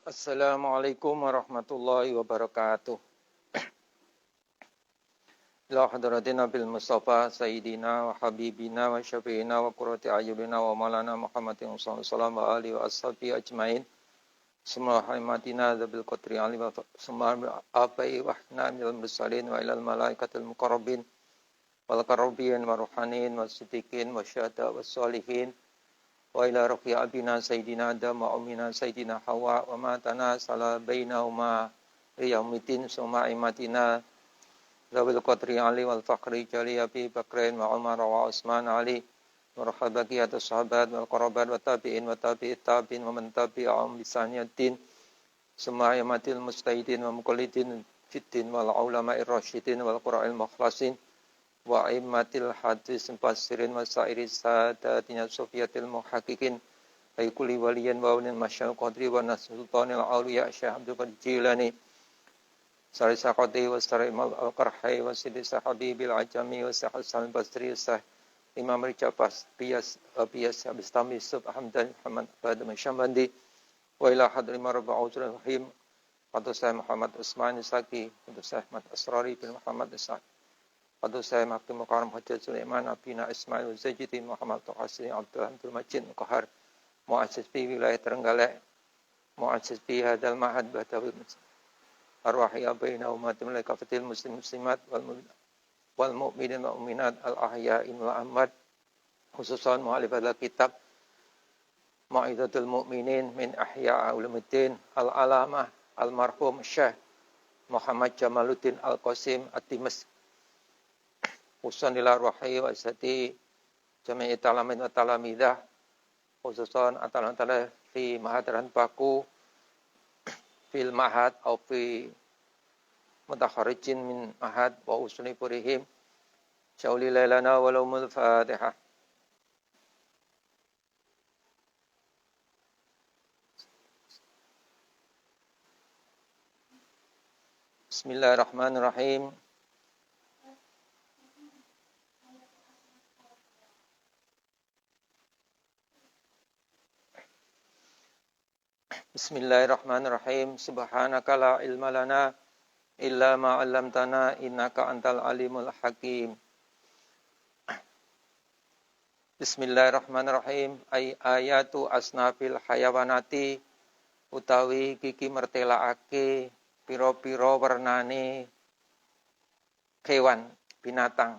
Assalamualaikum warahmatullahi wabarakatuh. Ila hadratina bil Mustafa Sayyidina wa Habibina wa Syafi'ina wa Qurrati Ayubina wa Maulana Muhammadin sallallahu alaihi wasallam wa alihi wa ashabihi ajmain. Semua haimatina zabil qadri ali wa semua abai wa hna minal mursalin wa ilal malaikatil muqarrabin wal qarabin wa ruhanin wa siddiqin wa syuhada wa sholihin wa ila rafi abina Sayyidina Adam wa ummina Sayyidina Hawa wa ma tanasala bainahuma riyaumiddin summa imatina Zawil Qadri Ali wal Fakhri Jali Abi Bakrin wa Umar wa Utsman Ali marhabaki atas sahabat wal qarabat wa tabi'in wa tabi'it tabi'in wa man tabi'ahum bisaniyatin semua yamatil mustahidin wa muqallidin fiddin wal ulama'ir rasyidin wal qura'il mukhlasin wa immatil hadis mufassirin wa sairi sadatina sufiyatil muhaqqiqin ay kulli waliyin wa ulil masyal qadri wa nasultanil awliya Syekh Abdul Qadir Jilani Sari Sakoti wa Sari Imal Al-Qarhai wa Sidi Sahabibil Ajami wa Sahal Basri wa Imam Rijapas Bias Abistami Sub Hamdan Muhammad Badam Syambandi wa ila hadri marba'udul rahim Fadu Syekh Muhammad Usman Isaki Fadu Syekh Muhammad Asrari bin Muhammad Isaki Fadu Syekh Makti Mukarram Hajjat Sulaiman Abina Ismail Zajidi Muhammad Tuqasri Abdul Majid Muqahar Mu'asis fi wilayah Terenggalek Mu'asis fi hadal ma'ad Badawi arwahya baina umatim lakafatil muslimat wal mu'minin wal mu'minat al ahya'in wal amwat khususan mu'alifat kitab Ma'idatul Mu'minin min Ahya Ulumuddin al alamah al marhum Syekh Muhammad Jamaluddin al Qasim at-Timas khususan ila arwahi wa isati jami'i talamin wa talamidah khususan atalan fi mahadran baku fil mahad atau fi mutakharijin min mahad wa usni purihim syauli lailana walumul fatihah. Bismillahirrahmanirrahim. Bismillahirrahmanirrahim. Subhanaka la ilma lana illa ma 'allamtana innaka antal alimul hakim. Bismillahirrahmanirrahim. Ayatu asnafil hayawanati utawi kiki mertelaake piro-piro wernane kewan binatang.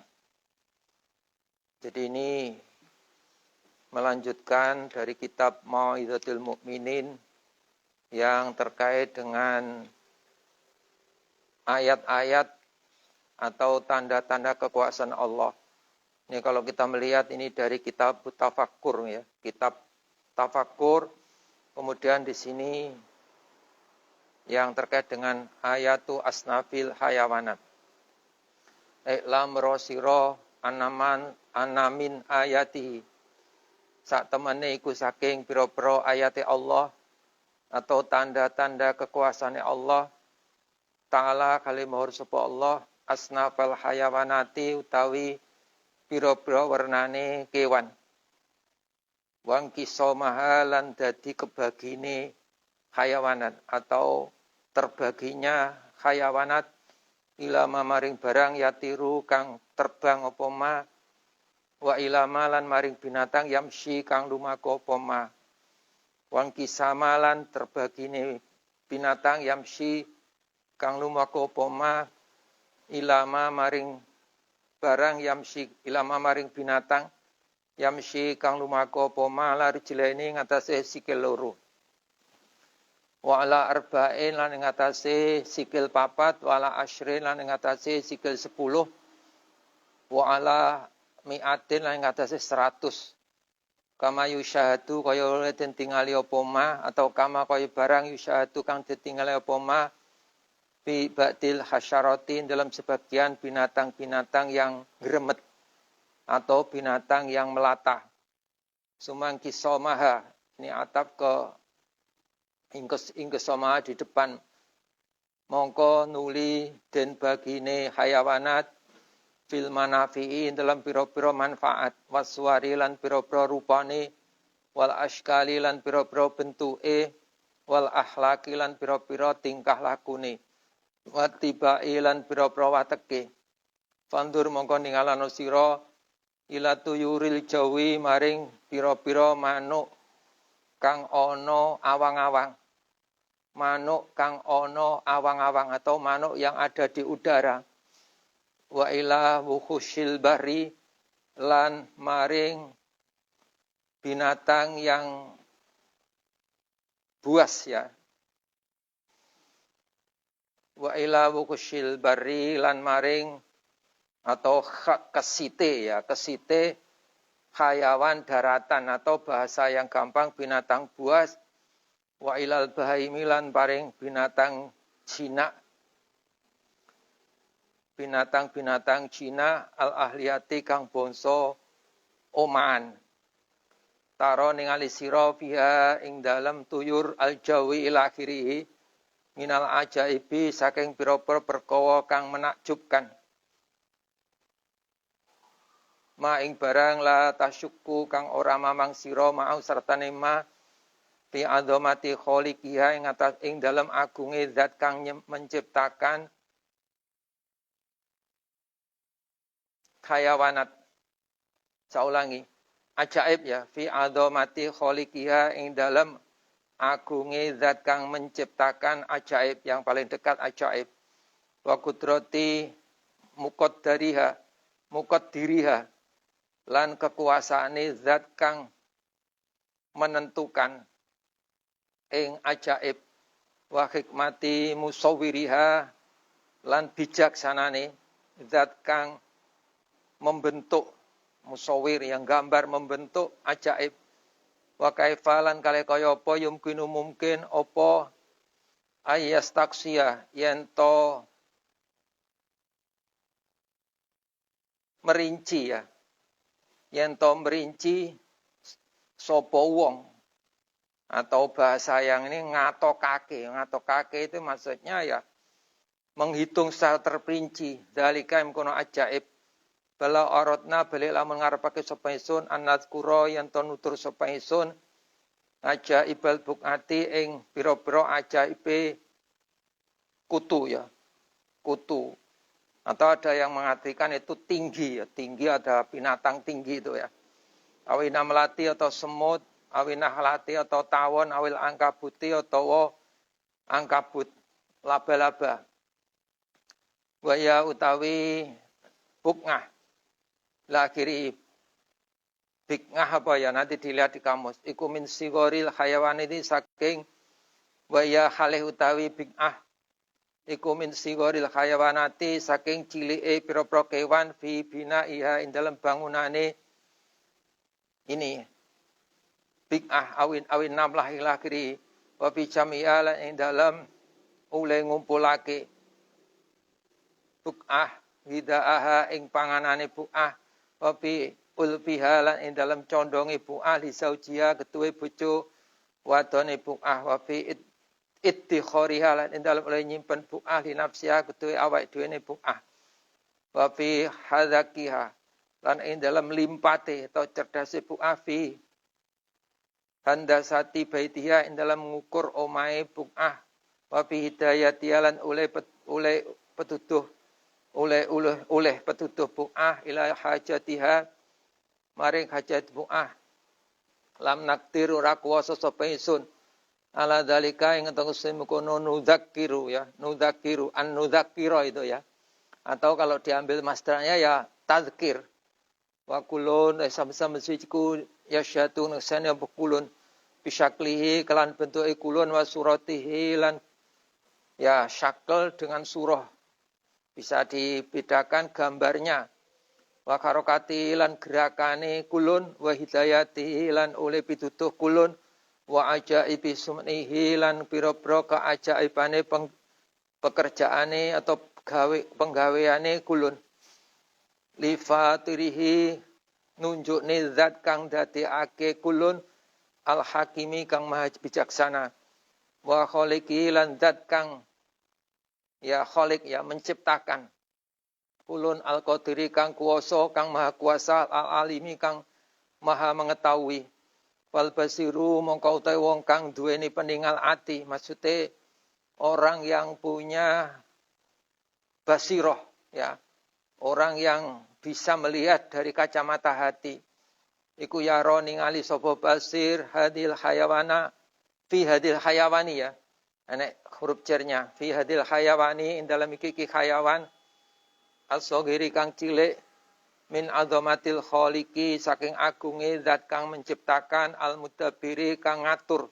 Jadi ini melanjutkan dari kitab Mau'izatul Mu'minin yang terkait dengan ayat-ayat atau tanda-tanda kekuasaan Allah. Ini kalau kita melihat ini dari kitab Tafakkur ya, kitab Tafakkur. Kemudian di sini yang terkait dengan ayatu asnafil hayawanat. Lam rosiro anamin ayati. Sak temene iku saking pira-pira ayate Allah atau tanda-tanda kekuasaan Allah Ta'ala kalimahur sapa Allah asnafal hayawanati utawi pira-pira wernane kewan wang kisomaha lan dadi kebagine hayawanat atau terbaginya hayawanat ilama maring barang yatiru kang terbang apa ma wa ilama lan maring binatang yamsi kang lumaku apa ma wang kisamalan terbagine binatang yamsi kang lumaku poma ilama maring barang yamsi ilama maring binatang yamsi kang lumaku poma lari jeleni ngatasé sikil loro wa ala arba'in lan ngatasé sikil papat wa ala asyrin lan ngatasé sikil 10 wa ala mi'atin lan ngatasé 100 kama yusyahadu kaya oleh den tingali apa ma atau kama kaya barang yusyahadu kang ditingali apa ma bi ba'dil hasyaratin dalam sebagian binatang-binatang yang gremet atau binatang yang melata. Sumang kisomaha ini atap ke ingkesomaha di depan mongko nuli den bagine hayawanat fil manafi'in dalam pira-pira manfaat waswari lan pira-pira rupane wal ashkali lan pira-pira bentuke wal akhlaqi lan pira-pira tingkah lakune wa tibai lan pira-pira wateke fandur mongko ningalano sira ila tuyuril jawi maring pira-pira manuk kang ana awang-awang atau manuk yang ada di udara wa ila wukhushil bahri lan maring binatang yang buas ya. Wa ila wukhushil bahri lan maring atau kesite ya, kesite hayawan daratan atau bahasa yang gampang binatang buas. Wa ilal bahaimi lan paring binatang jinak. Binatang-binatang Cina al-ahliyati kang bangsa oman. Taro ningali sira fiha ing dalem tuyur al-jawi ila akhirih minal ajaibi saking pira-pira perkara kang menakjubkan. Ma ing barang la tasyukku kang ora mamang sira mau sertane ma fi adzamati khaliqiha ing atas ing dalem agunge zat kang menciptakan hayawanat. Saulangi ajaib ya fi adzamati khaliqiha ing dalem agunge zat kang menciptakan ajaib yang paling dekat ajaib wa qudrati muqaddiriha lan kekuasaane zat kang menentukan ing ajaib wa hikmati musawwiriha lan bijaksanane zat kang membentuk musawwir yang gambar membentuk ajaib wa kaifalan kale kaya apa yumkinu mungkin apa ayastaksiya yen to merinci ya yen to merinci sapa wong atau bahasa yang ini ngatokake itu maksudnya ya menghitung secara terperinci dalika mkono ajaib bala aradna balik lamun ngarepake sapa ingsun annazkura yen to nutur sapa ingsun ajaibal bukati ing pira-pira ajaibe kutu ya kutu atau ada yang mengatakan itu tinggi ya tinggi ada binatang tinggi itu ya awina melati atau semut awina halati atau tawon awil angkabuti atau angkabut laba-laba waya utawi bukngah lakiri bikngah apa ya nanti dilihat di kamus iku min sigoril hayawan ini saking waya halih utawi bikngah iku min sigoril hayawanati saking cilike pira-pira kewan fi binaiha ing dalem bangunane ini bikngah awin namlah lakiri wa bi jami'ala ing dalem ule ngumpulake bukah hidaaha ing panganane bukah wabi ulfiha lan ing dalam condonge buah li saujia ketuwe bojo wadone buah wabi ittikhariha lan ing dalam oleh nyimpen buah li nafsiha ketuwe awake dhewe buah wabi hadakiha lan ing dalam limpate atau cerdase buah fi handasati baitiha ing dalam ngukur omahe buah wabi hidayati lan oleh petutuh oleh petutuh bu'ah ila hajatiha maring hajat bu'ah lam naktir ora kuwasa sapa ingsun ala dalika ing ngeteng kono nudzakiru ya nudzakiru an nudzakira itu ya atau kalau diambil masdarnya ya tazkir wa kulun sama-sama siku ya syatun sana bukulun bisyaklihi kelan bentuke kulun wa suratihi lan ya syakal dengan surah bisa dibedakan gambarnya wa karokati lan gerakane kulun wa hidayati lan oleh pitutuh kulun wa ajaibi sumnihi lan pira-pira kaajaibane pekerjaane atau penggaweane kulun li fatirihi nunjukne zat kang dadekake kulun al hakimi kang maha bijaksana wa khaliqi lan zat kang ya khalik ya menciptakan kulun al-qadiri kang kuwasa kang maha kuasa al-alimi kang maha mengetahui Wal basiru mongko utahe wong kang duweni peningal ati, maksudnya orang yang punya basiroh, ya. Orang yang bisa melihat dari kacamata hati. Iku yaro ningali sapa basir hadil hayawana fi hadil hayawani, ya. Enek huruf cernya fi hadil hayawani ing dalam iki hayawan as-saghiri kang cilik min azamatil khaliqi saking agunge zat kang menciptakan al-mudabbiri kang ngatur.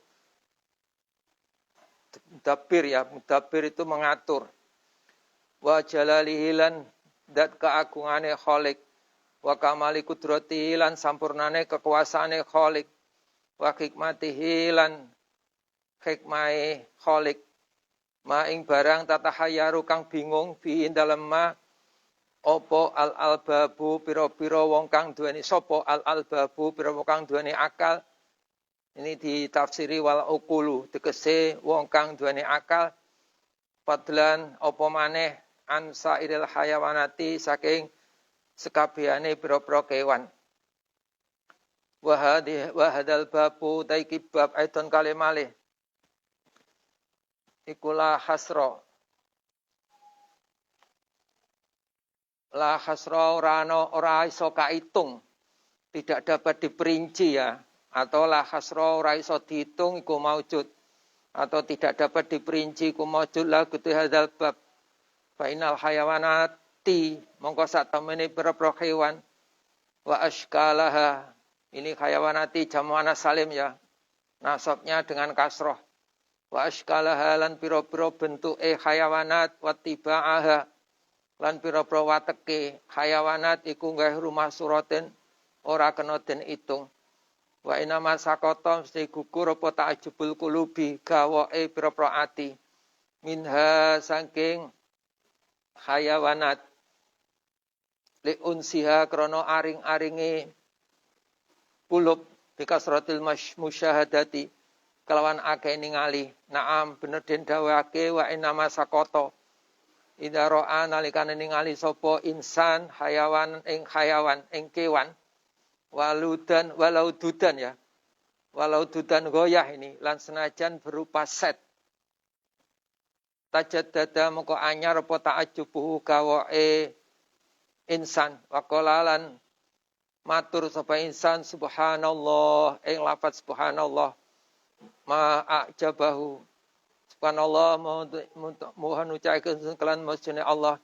Mudabbir, ya, mudabbir itu mengatur. Wa jalalihi lan zat keagungane khaliq. Wa kamali kudratihi lan sampurnane kekuasaane khaliq. Wa hikmatihi lan hikmahe khaliq. Ma ing barang tatahayaru kang bingung fi dalem ma opo al-albabu piro-piro wong kang duweni sopo al-albabu piro-piro kang duweni akal. Ini ditafsiri wal uqulu, tegese wong kang duweni akal. Padlan opo maneh an sairil hayawanati saking sekabehane piro-piro kewan. Wa hadal babu taikibab aidon kalimale. Ikulah hasra. La hasra ora iso kaitung, tidak dapat diperinci, ya, atau la hasra ora iso dihitung iku maujud, atau tidak dapat diperinci iku maujud la kutu hadzal bab. Fa inal hayawanati mongko sak temene pira-pira hewan wa ashkalaha, ini hayawanati jamu anas salim, ya, nasabnya dengan kasroh. Wa ashkalaha lan pira-pira bentuke hayawanat wa tibaaha lan pira-pira wateke hayawanat iku nggih rumah suraten ora kena den itung. Wa inama sakata mesti gugur apa ta'ajubul qulubi gawoke pira-pira ati minha saking hayawanat li unsiha krana aring-aringe kulub bikasratil musyahadati kelawan akeh ningali. Naam bener den dawuhake wa inama sakata idza ra'a nalikane ningali sapa insan hayawan ing kewan walau dudan, ya, walau dudan goyah ini lan senajan berupa set tajaddada moko anyar apa ta'ajjubuhu gawae insan waqala lan matur sapa insan subhanallah ing lafaz subhanallah ma'ajabahu. Subhanallah mohon ucapaken kelan masjene Allah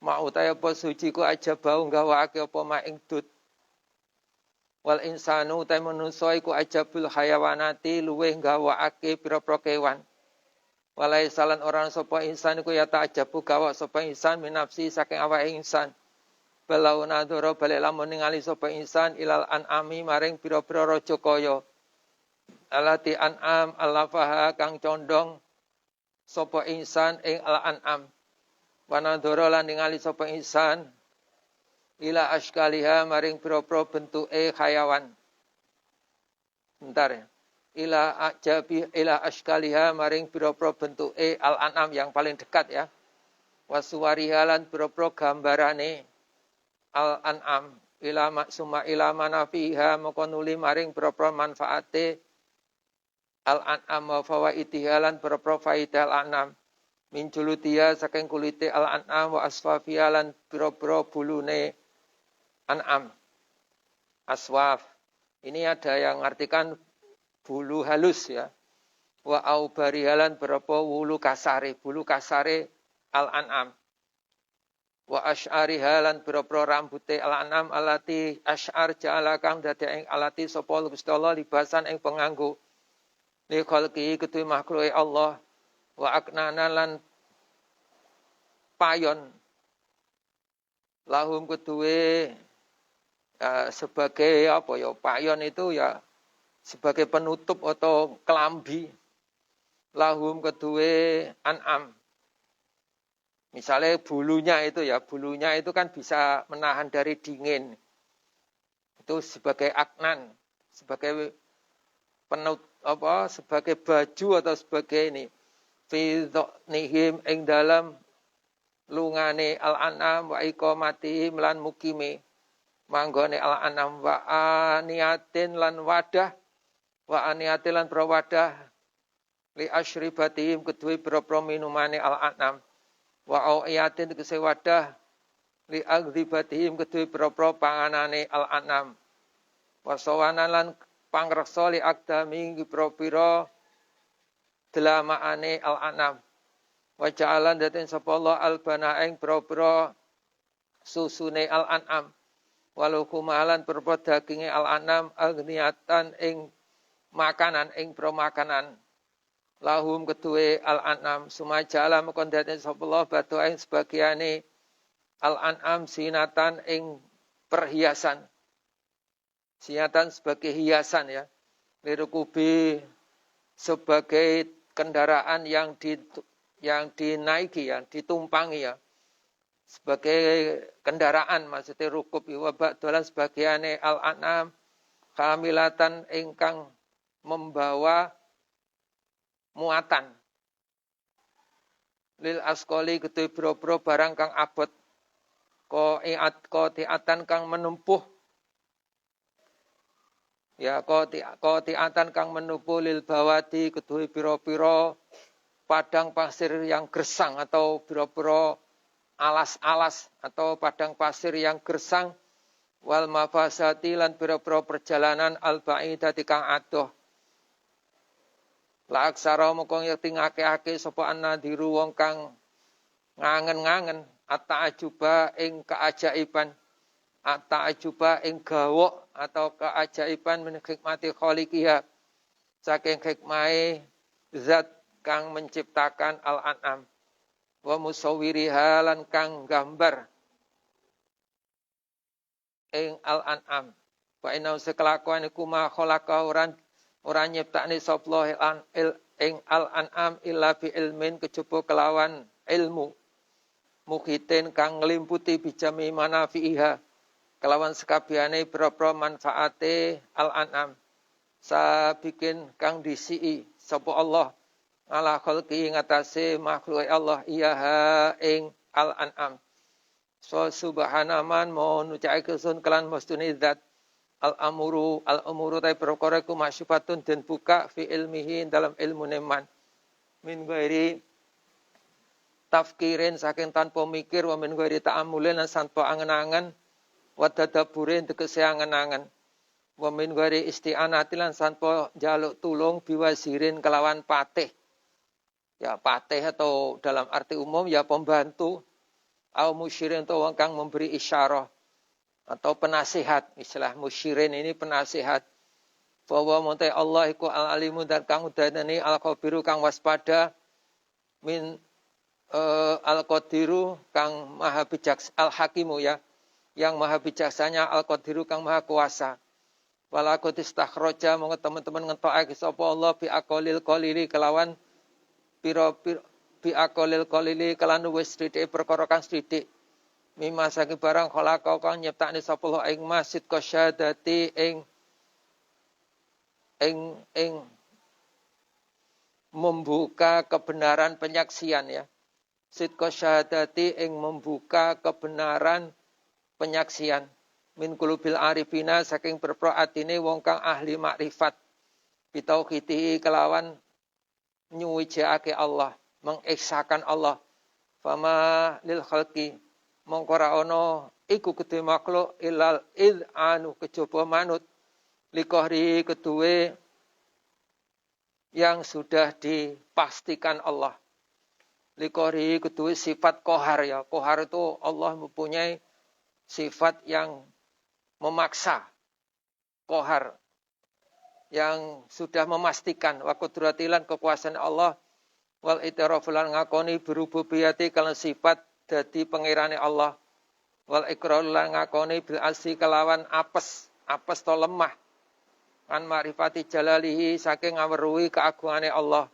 ma'utai apa suci ku aja bau gawake apa ma ing dut. Wal insanu ta manusa iku ajabul hayawanati luweh gawake pira-pira kewan. Walai salan orang sapa insan iku ya ta'ajabu gawa sapa insan minafsi saking awake insan. Balau nadhara balik lamun ningali sapa insan ilal an'ami maring pira-pira raja kaya. Alati an'am alafaha kang condong sapa insan ing al-an'am. Wanadhara lan ningali sapa insan ila ashkaliha maring pira-pira bentuke hayawan. Bentar, ya. Ila ashkaliha maring pira-pira bentuke al-an'am yang paling dekat, ya. Wasuwariha lan pira-pira gambarane al-an'am ila maksuma ila manafiha moko nuli maring pira-pira manfaate al-an'am wa fawaitiha lan pira-pira faidah al-an'am min julutia saking kulite al-an'am wa asfafiha lan pira-pira bulune an'am. Aswaf ini ada yang mengartikan bulu halus, ya. Wa aubarihalan pira-pira wulu kasare, bulu kasare al-an'am. Wa asy'ariha lan pira-pira rambute al-an'am alati asy'ar ja'ala kang dadi ing alati sapa Gusti Allah libasan ing penganggo li khalqi ketu makhluke Allah wa aknana lan payon lahum keduwe sebagai apa, ya, payon itu, ya, sebagai penutup atau kelambi lahum keduwe an'am. Misalnya bulunya itu, ya, bulunya itu kan bisa menahan dari dingin. Itu sebagai aknan, sebagai sebagai baju atau sebagai ini. Fi dhonihim ing dalam lungane al-an'am wa iqamatihim lan mukime. Manggone al-an'am wa aniyatin lan wadah wa aniatilan prawadah li asyribatihim kedue boro minumane al-an'am wa auiyatin tegese wadah li agdzibatihim kedue boro panganane al-an'am wa sawanan lan pangreksa li akdami pira-pira delamaane al-an'am wa ja'alan daten sapa Allah albana ing boro-boro susune al-an'am walau kumalan berbuat daginge al-an'am agniatan ing makanan ing pro makanan lahum kedue al-an'am sumajala mekon daten sapa Allah batu ing sebagiane al-an'am sinatan ing perhiasan sinatan sebagai hiasan ya lirukubi sebagai kendaraan yang dinaiki ya ditumpangi ya sebagai kendaraan maksudnya rukub iwabak dolan sebagiane al-an'am kamilatan ingkang membawa muatan lil askoli kedue boro-boro barang kang abot ko tiatan kang menempuh ya ko tiatan kang menempuh lil bawadi kedue pira-pira padang pasir yang gersang atau pira-pira alas-alas atau padang pasir yang gersang wal mafasati lan pira-pira perjalanan al-ba'idati kang adoh la aksara moko yekti ngake-ake sapa annadiru wong kang ngangen-ngangen at-ta'ajuba ing keajaiban at-ta'ajuba ing gawok atau keajaiban min hikmati khaliqiha saking hikmahe zat kang menciptakan al-an'am wa musawwiriha lan kang gambar ing al-an'am wa inna sekelakuan iku ma khalaqa ora nyiptakne sapa ing al-an'am illa bi ilmin kejaba kelawan ilmu mukhitin kang nglimputi bijami manafiha kelawan sekabehane boro-boro manfaate al-an'am sabikin kang disii sapa Allah ala khalqi ngatasé makhluk Allah iyaha ing al-an'am so subhanaman mohon ucapake sun kelan mestune zat al-amuru ta perkara iku masyufatun den buka fi ilmihi dalam ilmu neman min ghairi tafkirin saking tanpa mikir wa min ghairi ta'ammulin lan tanpa angen-angen wa tadabburin tegese angen-angen wa min ghairi isti'anati lan tanpa njaluk tulung biwasirin kelawan patih ya patih atau dalam arti umum ya pembantu au musyirin atau wong kang memberi isyarah atau penasihat istilah musyirin ini penasihat bahwa monte Allah iku al-alimu dan kang udanani al-khabiru kang waspada min al-qadiru kang maha bijaks al-hakimu ya yang maha bijaksanya al-qadiru kang maha kuasa walaku istakhraja monggo teman-teman ngentokake sapa Allah bi aqalil qalili kelawan pira-pira bi aqalil qalili kelan wis sithik perkara kang sithik mimma saking barang khalaqa kang nyiptakne sapa Allah ing masjid qasyadati ing membuka kebenaran penyaksian ya sidqa syahadati ing membuka kebenaran penyaksian min qulubil arifina saking perproatine wong kang ahli makrifat bitauhidi kelawan nyuwijake Allah mengeksakan Allah fama lil khalqi mongko ra ana iku kedhe makhluk ilal anu kejaba manut liqahri kedue yang sudah dipastikan Allah liqahri kedue sifat qahar ya qahar itu Allah mempunyai sifat yang memaksa qahar yang sudah memastikan wa qudratilan kekuasaan Allah wal itiraf lan ngakoni birububiyati kalau sifat dadi pangerane Allah wal ikrar lan ngakoni bil asli kelawan apes to lemah an ma'rifati jalalihi saking ngawruhi keagungane Allah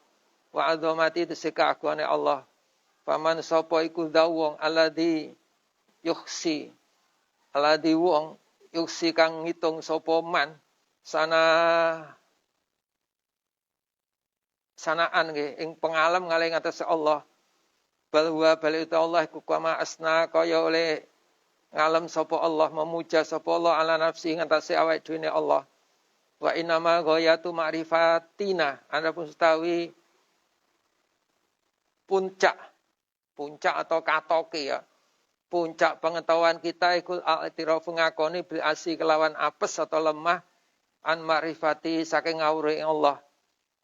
wa azamati tesih keagungane Allah paman sapa iku wong alladzi yuksi alladzi wong yuksi kang ngitung sapa man sanaan nggih ing pengalem ngalih ngatas Allah bal huwa bal itu Allah iku kama asna kaya oleh ngalem sapa Allah memuja sapa Allah ala nafsi ngatasé awake dhewe Allah Wa innama ghayatu ma'rifatina. Anda pun utawi puncak atau katoke ya. Puncak pengetahuan kita ikut al-i'tirafu ngakoni bil asi kelawan apes atau lemah an ma'rifati saking ngawruhi Allah.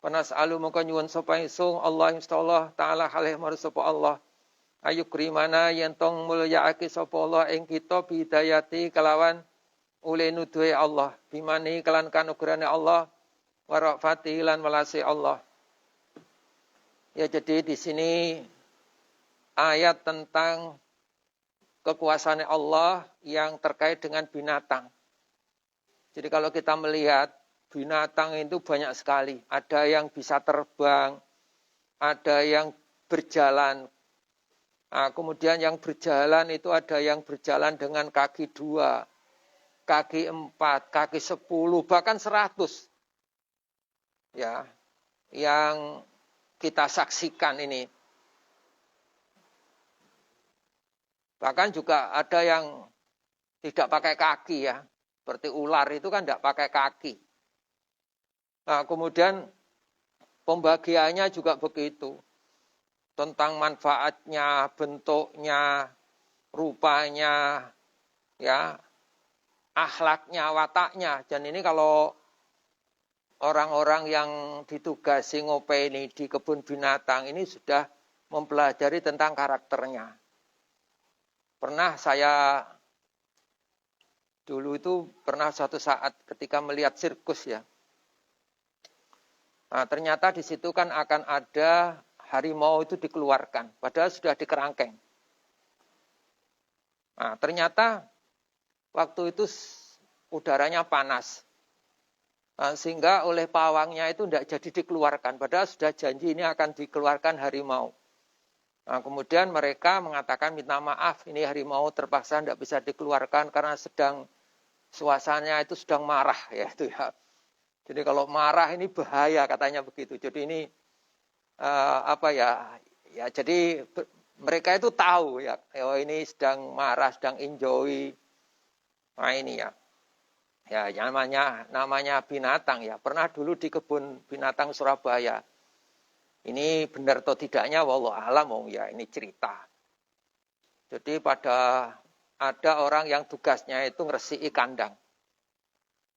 Panas alu mongko nyuwun sapa ingsun Allah insyaallah taala halih mar sapa Allah. Ayu krimana yen tong mulyaake sapa Allah ing kita bidayati kelawan oleh nuduhe Allah bimani kelan kanugrahane Allah warafati lan welase Allah. Ya jadi di sini ayat tentang kekuasaan Allah yang terkait dengan binatang. Jadi kalau kita melihat binatang itu banyak sekali. Ada yang bisa terbang, ada yang berjalan. Nah, kemudian yang berjalan itu ada yang berjalan dengan kaki 2, kaki 4, kaki 10, bahkan 100. Ya, yang kita saksikan ini. Bahkan juga ada yang tidak pakai kaki ya. Seperti ular itu kan tidak pakai kaki. Nah, kemudian pembagiannya juga begitu. Tentang manfaatnya, bentuknya, rupanya, ya, akhlaknya, wataknya. Dan ini kalau orang-orang yang ditugasi ngopeni di kebun binatang ini sudah mempelajari tentang karakternya. Pernah saya dulu itu suatu saat ketika melihat sirkus ya. Nah, ternyata di situ kan akan ada harimau itu dikeluarkan, padahal sudah dikerangkeng. Nah, ternyata waktu itu udaranya panas, nah, sehingga oleh pawangnya itu tidak jadi dikeluarkan, padahal sudah janji ini akan dikeluarkan harimau. Nah, kemudian mereka mengatakan minta maaf, ini harimau terpaksa tidak bisa dikeluarkan karena sedang suasananya itu sedang marah ya itu ya. Jadi kalau marah ini bahaya katanya begitu. Jadi ini jadi mereka itu tahu ya, oh ini sedang marah, sedang enjoy. Nah ini ya. Ya namanya binatang ya. Pernah dulu di kebun binatang Surabaya. Ini benar atau tidaknya wallahu alam ya, ini cerita. Jadi ada orang yang tugasnya itu ngresiki kandang.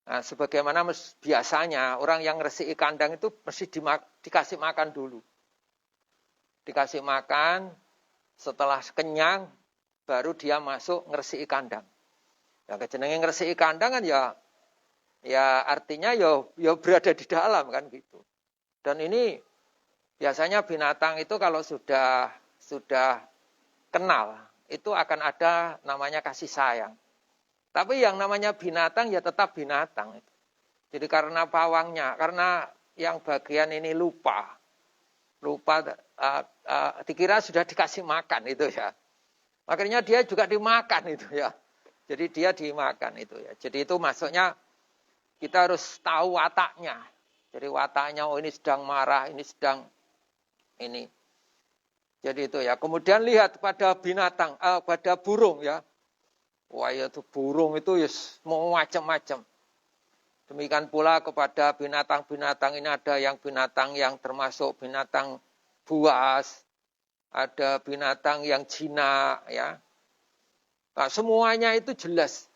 Nah, sebagaimana biasanya orang yang ngresiki kandang itu mesti dikasih makan dulu. Dikasih makan, setelah kenyang, baru dia masuk ngresiki kandang. Nah, kejenenge ngresiki kandang kan ya artinya ya berada di dalam kan gitu. Dan ini biasanya binatang itu kalau sudah kenal, itu akan ada namanya kasih sayang. Tapi yang namanya binatang ya tetap binatang. Jadi karena pawangnya, karena yang bagian ini lupa dikira sudah dikasih makan itu ya. Makanya dia juga dimakan itu ya. Jadi dia dimakan itu ya. Jadi itu maksudnya kita harus tahu wataknya. Jadi wataknya, oh ini sedang marah, ini sedang ini. Jadi itu ya. Kemudian lihat pada binatang, pada burung ya. Wah ya itu burung itu ya mau macam-macam. Demikian pula kepada binatang-binatang ini ada yang binatang yang termasuk binatang buas, ada binatang yang jinak ya. Nah, semuanya itu jelas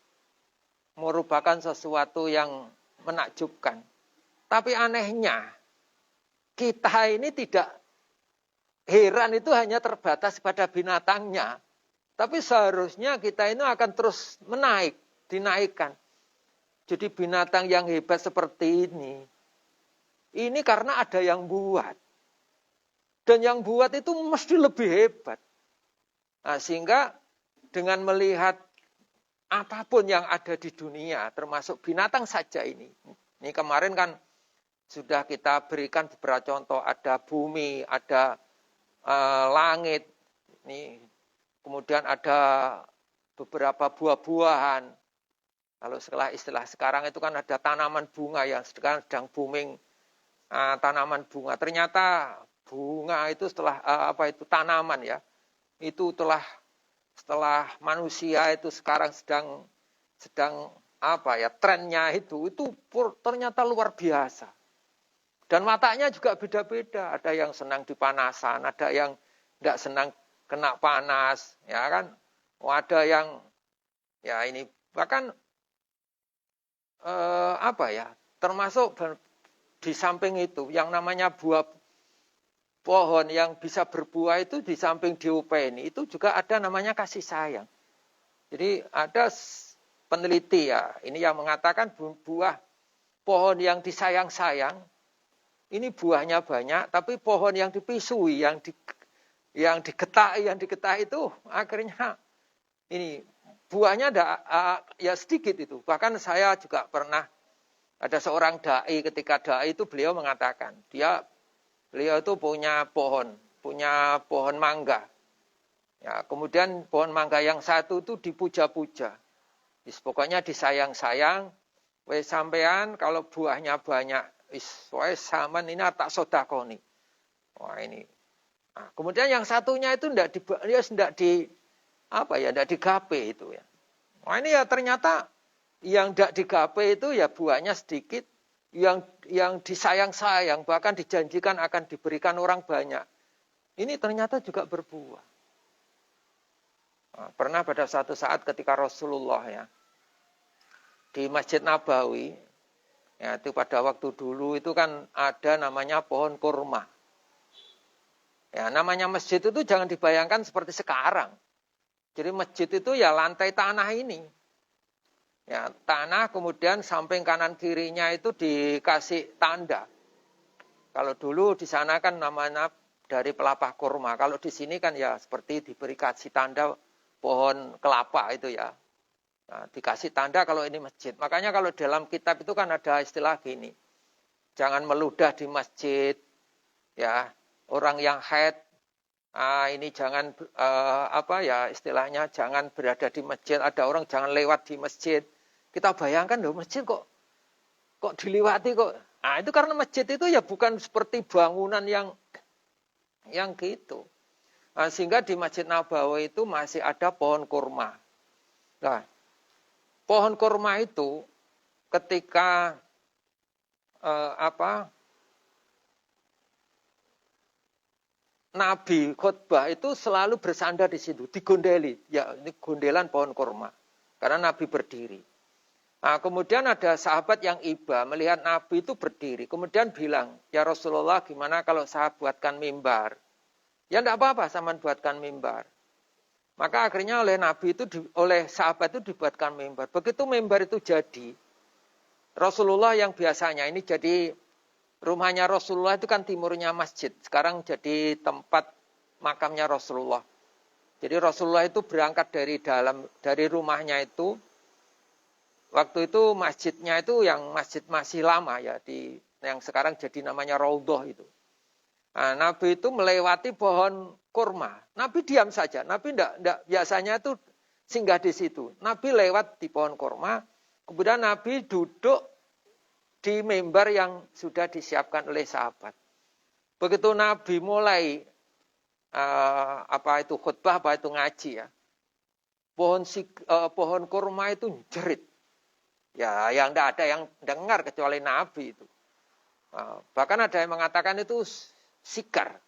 merupakan sesuatu yang menakjubkan. Tapi anehnya kita ini tidak heran itu hanya terbatas pada binatangnya. Tapi seharusnya kita ini akan terus dinaikkan. Jadi binatang yang hebat seperti ini karena ada yang buat. Dan yang buat itu mesti lebih hebat. Nah, sehingga dengan melihat apapun yang ada di dunia, termasuk binatang saja ini. Ini kemarin kan sudah kita berikan beberapa contoh. Ada bumi, ada langit. Ini kemudian ada beberapa buah-buahan. Kalau istilah sekarang itu kan ada tanaman bunga yang sedang booming, tanaman bunga. Ternyata bunga itu tanaman ya. Itu setelah manusia itu sekarang sedang trennya itu ternyata luar biasa. Dan matanya juga beda-beda. Ada yang senang dipanasan, ada yang tidak senang kena panas, ya kan? Ada yang ya ini bahkan termasuk di samping itu yang namanya buah pohon yang bisa berbuah itu di samping diopeni itu juga ada namanya kasih sayang. Jadi ada peneliti ya, ini yang mengatakan buah pohon yang disayang-sayang ini buahnya banyak, tapi pohon yang dipisui, yang diketai itu akhirnya ini buahnya ya sedikit itu. Bahkan saya juga pernah ada seorang dai, ketika dai itu beliau mengatakan, beliau itu punya pohon mangga. Ya, kemudian pohon mangga yang satu itu dipuja-puja. Pokoknya disayang-sayang, wes sampean kalau buahnya banyak, wes saman ini tak sodakoni. Wah ini. Nah, kemudian yang satunya itu tidak digape itu ya. Wah ini ya ternyata yang tidak digape itu ya buahnya sedikit, yang disayang-sayang bahkan dijanjikan akan diberikan orang banyak. Ini ternyata juga berbuah. Nah, pernah pada suatu saat ketika Rasulullah ya di Masjid Nabawi, ya itu pada waktu dulu itu kan ada namanya pohon kurma. Ya namanya masjid itu jangan dibayangkan seperti sekarang. Jadi masjid itu ya lantai tanah ini. Ya tanah kemudian samping kanan kirinya itu dikasih tanda. Kalau dulu di sana kan namanya dari pelapa kurma. Kalau di sini kan ya seperti diberi kasih tanda pohon kelapa itu ya. Nah, dikasih tanda kalau ini masjid. Makanya kalau dalam kitab itu kan ada istilah gini. Jangan meludah di masjid. Ya, orang yang haid ini jangan istilahnya jangan berada di masjid. Ada orang jangan lewat di masjid. Kita bayangkan loh masjid kok dilewati kok. Nah, itu karena masjid itu ya bukan seperti bangunan yang gitu. Nah, sehingga di Masjid Nabawi itu masih ada pohon kurma. Nah, pohon kurma itu ketika Nabi khutbah itu selalu bersandar di situ, digondeli. Ya, ini gondelan pohon kurma. Karena Nabi berdiri. Nah, kemudian ada sahabat yang iba melihat Nabi itu berdiri. Kemudian bilang, ya Rasulullah gimana kalau saya buatkan mimbar? Ya enggak apa-apa sama buatkan mimbar. Maka akhirnya oleh sahabat itu dibuatkan mimbar. Begitu mimbar itu jadi, Rasulullah yang biasanya ini jadi rumahnya Rasulullah itu kan timurnya masjid. Sekarang jadi tempat makamnya Rasulullah. Jadi Rasulullah itu berangkat dari rumahnya itu. Waktu itu masjidnya itu yang masjid masih lama ya, yang sekarang jadi namanya Raudhah itu. Nah, Nabi itu melewati pohon kurma. Nabi diam saja. Nabi enggak biasanya itu singgah di situ. Nabi lewat di pohon kurma. Kemudian Nabi duduk di mimbar yang sudah disiapkan oleh sahabat. Begitu Nabi mulai khutbah, ngaji ya. Pohon kurma itu jerit. Ya, yang enggak ada yang dengar kecuali Nabi itu. Bahkan ada yang mengatakan itu sikar.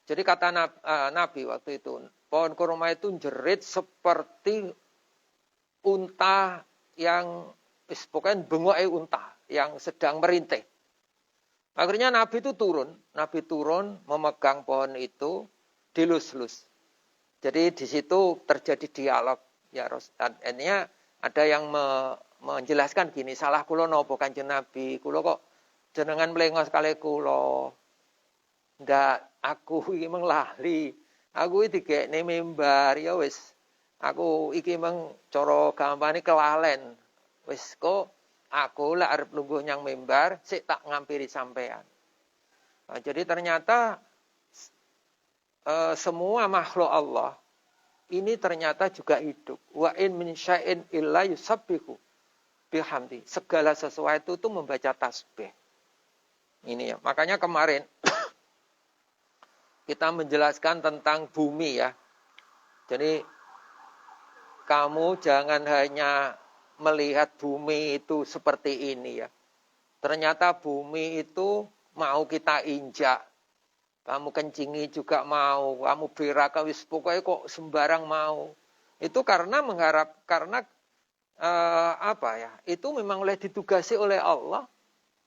Jadi kata Nabi waktu itu, pohon kurma itu jerit seperti unta yang pokoknya bengok unta yang sedang merintih. Akhirnya Nabi turun memegang pohon itu dilus-lus. Jadi di situ terjadi dialog. Ya, artinya ada yang menjelaskan gini, salah kula napa Kanjeng Nabi, kula kok jenengan mlengos kali kula. Ndak, aku iki mung lali. Aku iki digekne mimbar ya wis. Aku iki mung cara gampane kelalen. Wis kok aku lek arep lungguh nyang mimbar, sik tak ngampiri sampean. Nah, jadi ternyata semua makhluk Allah ini ternyata juga hidup. Wa in min syai'in illa yusabbihu bihamdi. Segala sesuatu itu membaca tasbih. Ini ya. Makanya kemarin kita menjelaskan tentang bumi ya. Jadi kamu jangan hanya melihat bumi itu seperti ini ya. Ternyata bumi itu mau kita injak. Kamu kencingi juga mau, kamu berak, pokoknya kok sembarang mau. Itu karena itu memang oleh ditugasi oleh Allah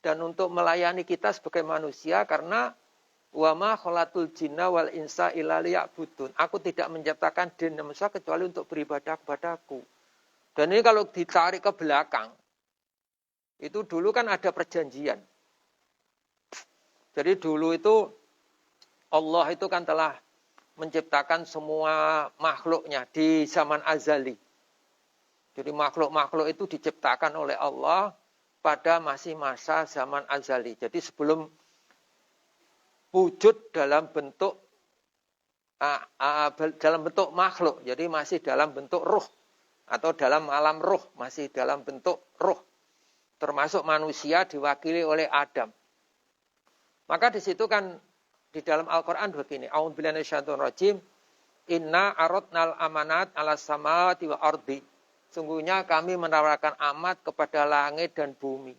dan untuk melayani kita sebagai manusia karena wa ma khalaqul jinna wal insa illa liya'budun. Aku tidak menciptakan jin dan manusia kecuali untuk beribadah kepadaku. Dan ini kalau ditarik ke belakang, itu dulu kan ada perjanjian. Jadi dulu itu Allah itu kan telah menciptakan semua makhluknya di zaman azali. Jadi makhluk-makhluk itu diciptakan oleh Allah pada masih masa zaman azali. Jadi sebelum wujud dalam bentuk makhluk. Jadi masih dalam bentuk ruh atau dalam alam ruh, masih dalam bentuk ruh. Termasuk manusia diwakili oleh Adam. Maka di situ kan di dalam Al-Qur'an begini, a'udzubillahi minasyaitonir rajim, inna aradnal amanat 'alas samawati wa ardi. Sungguhnya kami menawarkan amanat kepada langit dan bumi.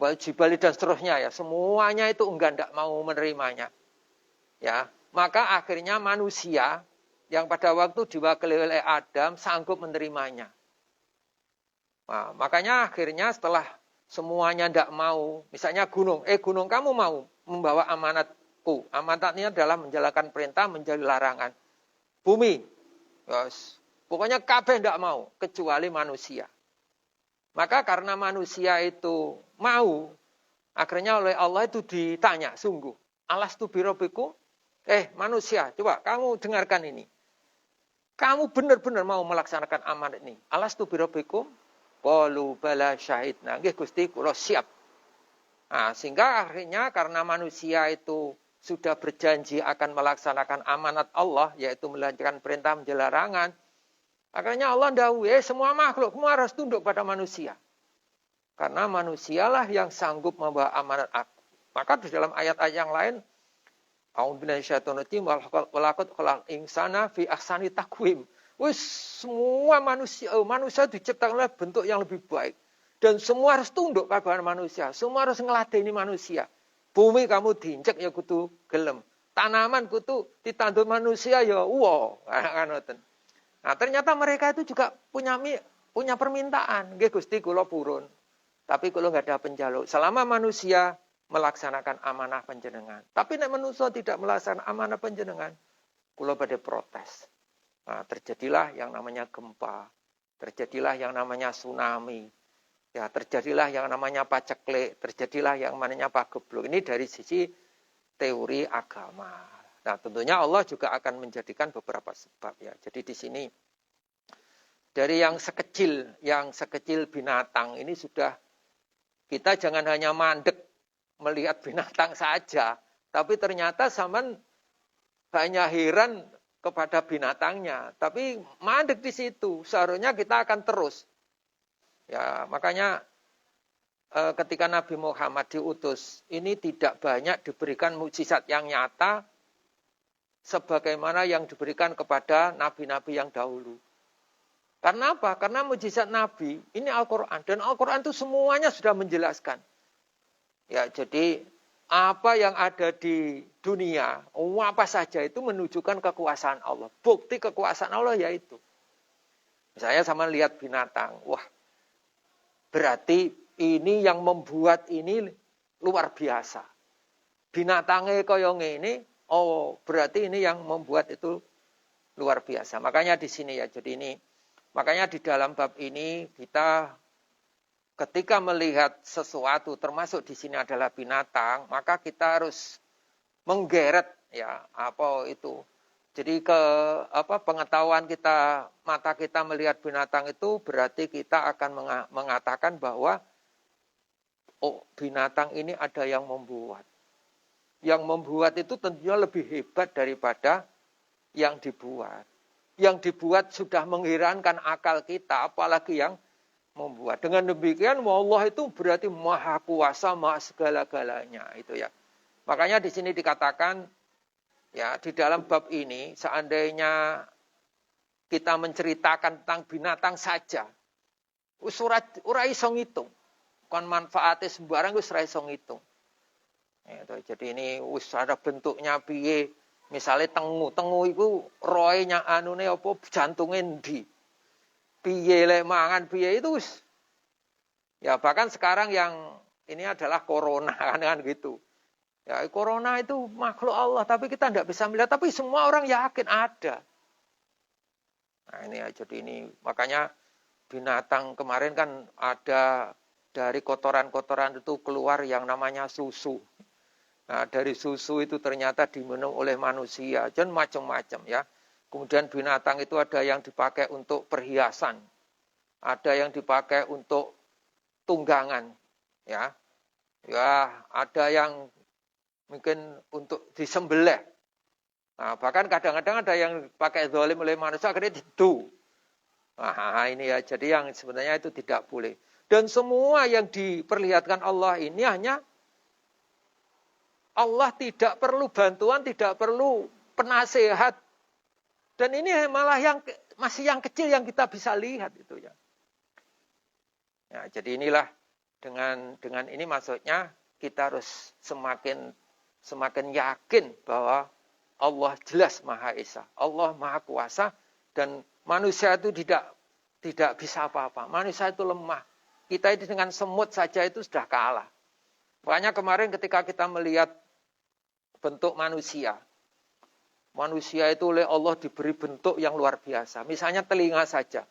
Wal jibali dan seterusnya ya, semuanya itu enggak mau menerimanya. Ya, maka akhirnya manusia yang pada waktu diwakili oleh Adam sanggup menerimanya. Nah, makanya akhirnya setelah semuanya tidak mau, misalnya gunung kamu mau membawa amanatku. Amanatnya adalah menjalankan perintah, menjauhi larangan. Bumi, yes. Pokoknya kabeh tidak mau, kecuali manusia. Maka karena manusia itu mau, akhirnya oleh Allah itu ditanya, sungguh, alastu birabbikum? Manusia, coba kamu dengarkan ini. Kamu benar-benar mau melaksanakan amanat ini. Alastu birabbikum? Qalu bala syahidna. Nggih Gusti, kula siap. Nah, sehingga akhirnya karena manusia itu sudah berjanji akan melaksanakan amanat Allah, yaitu melancarkan perintah menjauhi larangan, akhirnya Allah dawuh, semua makhluk, semua harus tunduk pada manusia. Karena manusialah yang sanggup membawa amanat aku. Maka di dalam ayat-ayat yang lain, a'udzubillahi minasyaitonir rajim, walaqad khalaqal insana fi ahsani taqwim. Semua manusia diciptakan oleh bentuk yang lebih baik. Dan semua harus tunduk pada manusia. Semua harus ngeladeni manusia. Bumi kamu diinjek ya kudu gelem. Tanaman kudu ditandur manusia ya wow. Nah, ternyata mereka itu juga punya permintaan. Nggih Gusti kula purun. Tapi kula enggak ada penjaluk. Selama manusia melaksanakan amanah panjenengan. Tapi nek manusia tidak melaksanakan amanah panjenengan, kula badhe protes. Nah, terjadilah yang namanya gempa. Terjadilah yang namanya tsunami. Ya, terjadilah yang namanya paceklik. Terjadilah yang namanya pagebluk. Ini dari sisi teori agama. Nah, tentunya Allah juga akan menjadikan beberapa sebab ya. Jadi di sini dari yang sekecil binatang ini sudah kita jangan hanya mandek melihat binatang saja, tapi ternyata zaman banyak heran kepada binatangnya, tapi mandek di situ. Seharusnya kita akan terus. Ya, makanya ketika Nabi Muhammad diutus, ini tidak banyak diberikan mukjizat yang nyata sebagaimana yang diberikan kepada nabi-nabi yang dahulu. Karena apa? Karena mukjizat Nabi ini Al-Quran. Dan Al-Quran itu semuanya sudah menjelaskan. Ya, jadi apa yang ada di dunia, apa saja itu menunjukkan kekuasaan Allah. Bukti kekuasaan Allah yaitu. Misalnya sama lihat binatang. Wah, berarti ini yang membuat ini luar biasa. Binatangnya kaya ngene. Oh, berarti ini yang membuat itu luar biasa. Makanya di sini ya, jadi ini, makanya di dalam bab ini kita ketika melihat sesuatu, termasuk di sini adalah binatang, maka kita harus menggeret ya apa itu. Jadi pengetahuan kita, mata kita melihat binatang itu berarti kita akan mengatakan bahwa binatang ini ada yang membuat. Yang membuat itu tentunya lebih hebat daripada yang dibuat. Yang dibuat sudah mengherankan akal kita, apalagi yang membuat. Dengan demikian, Allah itu berarti maha kuasa, maha segala-galanya. Itu ya. Makanya di sini dikatakan, ya di dalam bab ini, seandainya kita menceritakan tentang binatang saja, Wis ora iso ngitung. Kon manfaate sembarang wis ora iso ngitung. Jadi ini wis ada bentuknya piye. Misale tengu iku roe nya anune apa jantunge ndi. Piye lek mangan piye itu wis. Ya bahkan sekarang yang ini adalah corona kan gitu. Ya corona itu makhluk Allah tapi kita tidak bisa melihat tapi semua orang yakin ada. Nah ini ya jadi ini makanya binatang kemarin kan ada dari kotoran-kotoran itu keluar yang namanya susu. Nah, dari susu itu ternyata diminum oleh manusia, dan macam-macam ya. Kemudian binatang itu ada yang dipakai untuk perhiasan, ada yang dipakai untuk tunggangan, ya. Ya, ada yang mungkin untuk disembelih. Nah, bahkan kadang-kadang ada yang pakai zalim oleh manusia akhirnya didu. Nah, ini ya, jadi yang sebenarnya itu tidak boleh. Dan semua yang diperlihatkan Allah ini hanya Allah tidak perlu bantuan, tidak perlu penasehat. Dan ini malah masih yang kecil yang kita bisa lihat itu ya. Ya, jadi inilah dengan ini maksudnya kita harus semakin yakin bahwa Allah jelas Maha Esa, Allah Maha Kuasa dan manusia itu tidak bisa apa-apa. Manusia itu lemah. Kita ini dengan semut saja itu sudah kalah. Makanya kemarin ketika kita melihat bentuk manusia. Manusia itu oleh Allah diberi bentuk yang luar biasa. Misalnya telinga saja.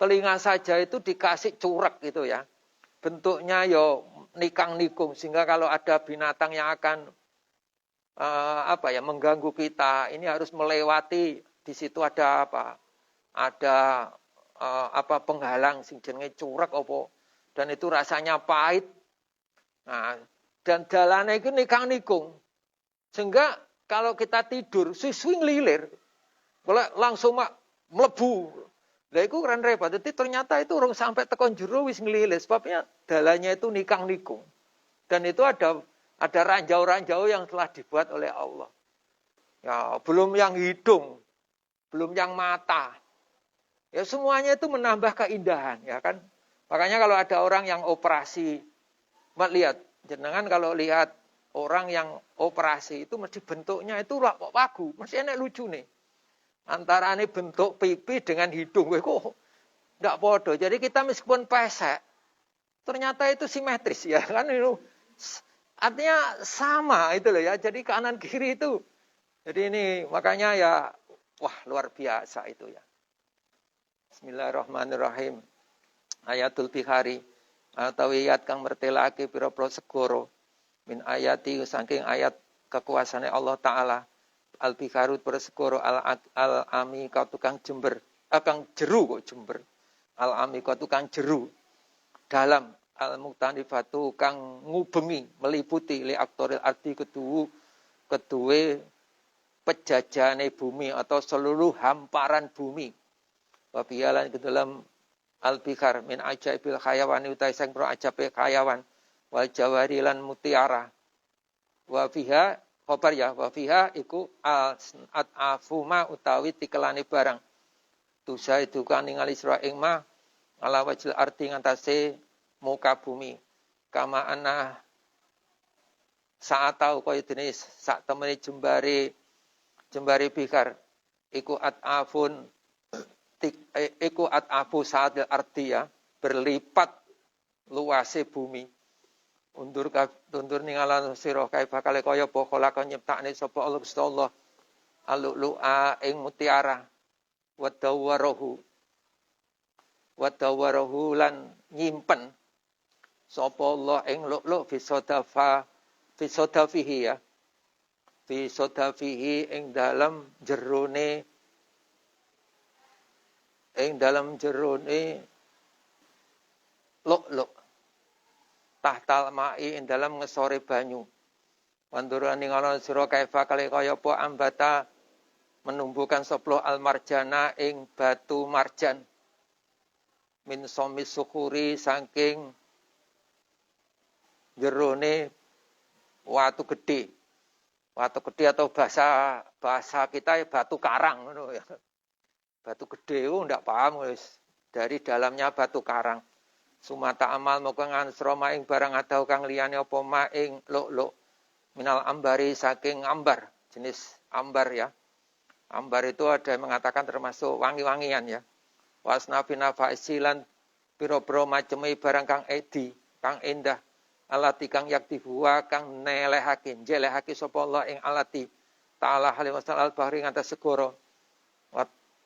Telinga saja itu dikasih curak gitu ya. Bentuknya yo nikang-nikung. Sehingga kalau ada binatang yang akan mengganggu kita. Ini harus melewati. Di situ ada apa? Ada penghalang. Sing jenenge curak apa. Dan itu rasanya pahit. Nah, dan jalannya itu nikang-nikung. Sehingga kalau kita tidur, susu ngelilir. Kalau langsung melebu. Lah itu kan repot. Jadi ternyata itu orang sampai tekon jero wis ngelilir. Sebabnya dalannya itu nikang-nikung. Dan itu ada ranjau-ranjau yang telah dibuat oleh Allah. Ya, belum yang hidung. Belum yang mata. Ya semuanya itu menambah keindahan. Ya kan. Makanya kalau ada orang yang operasi. Lihat. Jenengan kalau lihat. Orang yang operasi itu mesti bentuknya itu wagu, mesti enak lucu nih. Antara ini bentuk pipi dengan hidung, kok enggak podo. Jadi kita meskipun pesek, ternyata itu simetris ya kan itu. Artinya sama itu loh ya. Jadi kanan kiri itu. Jadi ini makanya ya wah luar biasa itu ya. Bismillahirrahmanirrahim. Ayatul Bihari atau ayat kang mertelake pira-pira segara. Min ayati saking ayat kekuasaane Allah Ta'ala al-bikarut bersegoro al-ami kau tukang jember kang jeru kok jember al-ami kau tukang jeru dalam al-muktanifatu kang ngubengi meliputi li aktoril arti kedue pejajane bumi atau seluruh hamparan bumi wabiyalan ke dalam al-bikar min ajaibil khayawani utai sang pro ajabe khayawan wal jawari lan mutiara wa fiha khabar ya wa fiha iku afuma utawi tikelane barang tusa itu kan ningali sira ing ma ala wajil arti ngantase muka bumi kama ana saat tau kaya dene sak temene jembare bikar iku afu saat arti ya berlipat luase bumi undur ningalan sira kae bakal kaya apa lakon nyiptakne sapa Allah Gusti Allah alulu'a ing mutiara wa dawarahu lan nyimpen sapa Allah ing lu'lu' fi sodafihi ya fi sodafihi ing dalam jerone lu'lu' tahtal ma'i ing dalam ngesore banyu. Wanduran ningalon sira kaifa kale kaya apa ambata menumbuhkan soplo al-marjana ing batu marjan. Min somis sukuri saking jerone watu gede. Watu gede atau bahasa kita ya batu karang ngono ya. Batu gede ndak paham wis dari dalamnya batu karang. Sumata amal moko ngansra maing barang adau kang liyane apa maing luk-luk minal ambari saking ambar, jenis ambar ya. Ambar itu ada yang mengatakan termasuk wangi-wangian ya. Wasnafina faisilan piro-piro macemi barang kang edi, kang endah. Alati kang yaktibuwa kang nelehake, jelehake sapa Allah ing alati. Ta'ala halim wasal al-bahri ngatas segoro.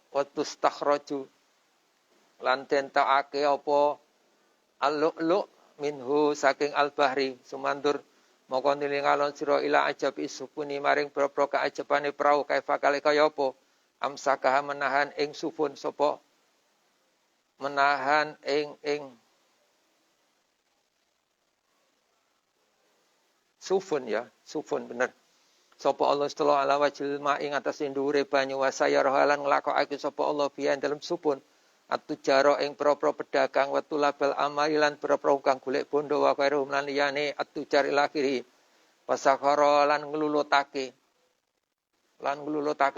Watus takhraju lan den ta'ake apa al-lu'lu' minhu saking al-bahri sumandur moko nilingalon sira ila ajab isupuni maring boro kaajabane prau kaifa kale kaya apa amsakah menahan ing sufun sapa menahan ing sufun ya, sufun bener. Sapa Allah stala ala wajil ma ing atas ndhuwure banyu wasaya rohalan nglakokake sapa Allah biyen dalam sufun at-tujara ing pro-pro pedagang wa tulabal amalilan pro-pro kang golek bondo wa khairum lan liyane at-tujar ilakhiri pasakhara lan nglulutake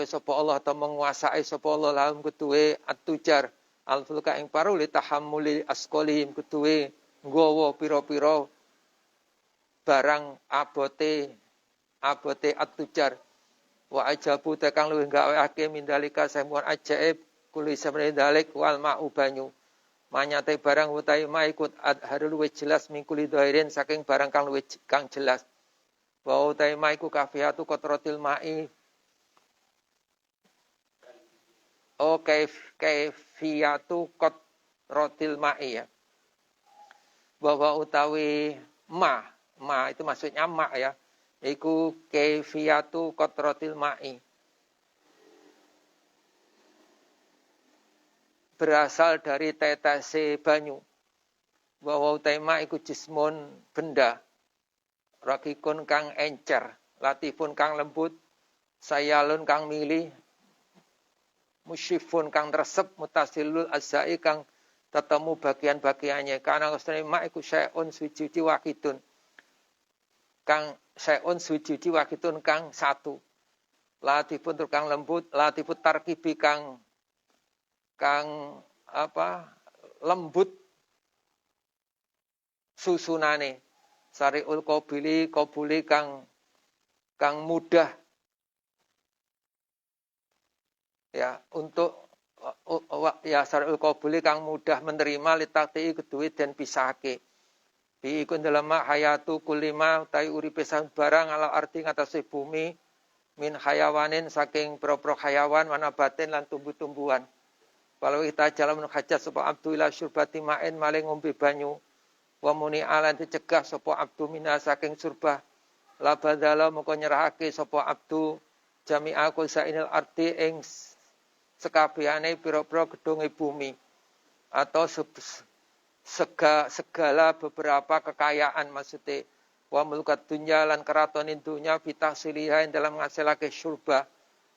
sapa Allah ta menguasai sapa Allah lahum ketuwe at-tujar al-fulka ing paruli tahammuli asqalihim ketuwe nggawa pira-pira barang abote at-tujar wa ajabu tekang luwih gaweke mindalika samuan ajaib kuli samene dalik wal ma'u banyu manyate barang utahe ma ikut adharul luwih jelas mingkuli dhairin saking barang kang jelas wa utahe ma iku kafiyatu qatratil ma'i kaifiyatu qatratil ma'i ya bahwa utawi ma itu maksudnya ma ya. Iku kaifiyatu qatratil ma'i. Berasal dari tetese banyu. Bahwa utama iku jismun benda. Rakikun kang encer. Latifun kang lembut. Sayalun kang milih. Musyifun kang resep. Mutasilul azza'i kang tetemu bagian-bagiannya. Karena ustane ma iku syai'un suci wakidun. Kang syai'un suci wakitun kang satu. Latifun tur kang lembut, latifut tarkibi kang lembut susunane. Sariul qabuli kang mudah ya untuk ya sariul qabuli kang mudah menerima litakti kedue den pisahake. Bi iku dalam hayatu kulima tai uripe barang ala arti ngatasi bumi min hayawanin saking pro-pro hayawan wanabatin lan tumbuh-tumbuhan. Walau kita jalan menghajat sapa abdu ila syurbati ma'in maling ngombe banyu wa muni alan dicegah sapa abdu mina saking surbah la badala moko nyerahake sapa abdu jami'a kul sainil arti ing sekabehane pira-pira gedunge bumi atau segala beberapa kekayaan maksudnya wa mulkat dunya lan keratonin dunya bitahsiliha dalam ngasilake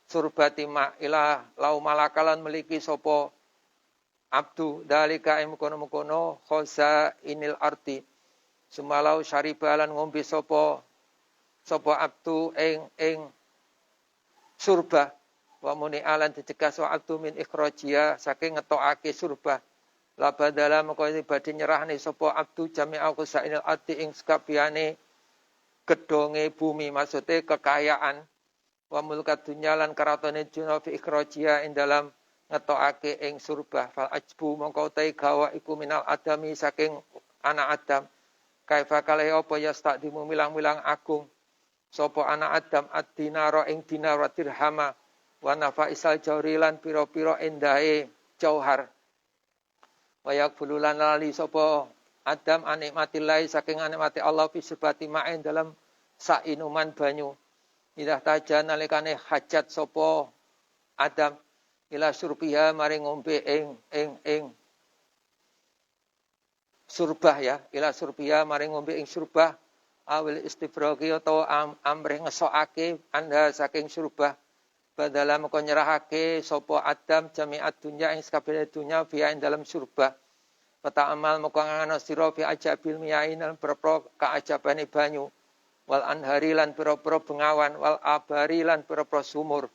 surbati ma ila lau malakalan memiliki sopo abdu dalika mukono khoza inil arti sumalau syaribalan ngombe sopo abdu ing surba wa muni alan dicegah so abdu min ikhrajia saking ngetokake surba labadala moko badhe nyerahne sapa abdu jami'a kusainil arti ing sakabehane gedonge bumi maksudnya kekayaan wa mulkat dunya lan karatone dunya fi ikhrajia ing dalam ngetokake ing surba fal ajbu mongko te gawa iku minal adami saking anak Adam kaifa kale apa ya takdimu milang-milang agung sapa anak Adam ad-dinara ing dinar wa dirhama wa nafaisal jawrilan pira-pira endahe jauhar wayak bululan lali sapa Adam anikmatillahi saking anikmati Allah fi subati ma'in dalam sainuman banyu. Idah tajan nalikane hajat sapa Adam ila surbiha maring ngombe ing surbah ya, ila surbiha maring ngombe ing surbah awil istifraqi atau amrih ngesokake anda saking surbah badala moko nyerahake sapa Adam jami'at dunya ing sakabehane dunya fiha ing dalam surba. Peta amal moko ngano sira fi ajabil miyain lan perpro kaajabane banyu. Wal anhari lan perpro bengawan wal abari lan perpro sumur.